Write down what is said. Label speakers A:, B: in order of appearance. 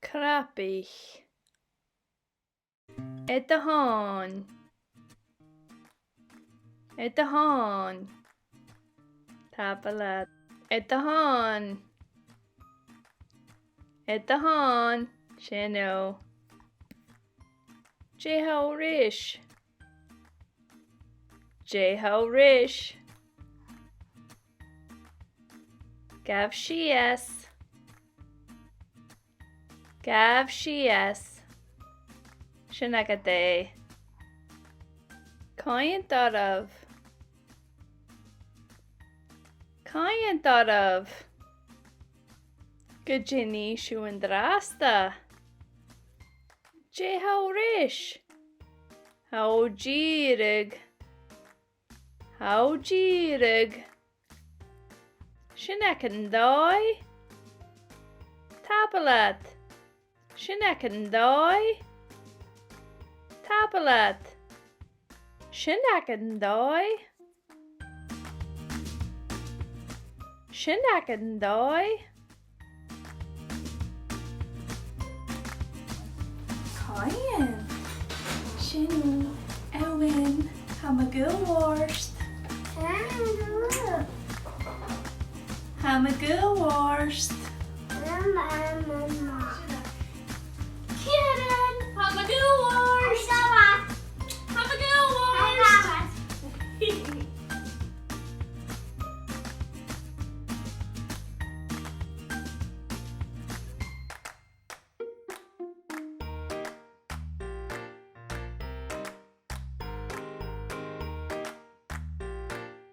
A: Krapich. Etahan. Etahan. Tapalat. Etahan. Etahan. Sheno. Jeho rish. Jeho rish. Gav shias. Gav shias. Shenagade. Kayan thought of. Kayan thought of. Gajini shuandrasta. Jeho rish. How jirig. How jirig. Shinakandoi. Tapalat. Shinakandoi. Tapalat. Shinakandoi. Shinakandoi. Kayan. Shin. Ewen. Hamagilworst. Hamagilworst. Kieran. Hamagilworst. Hamagilworst.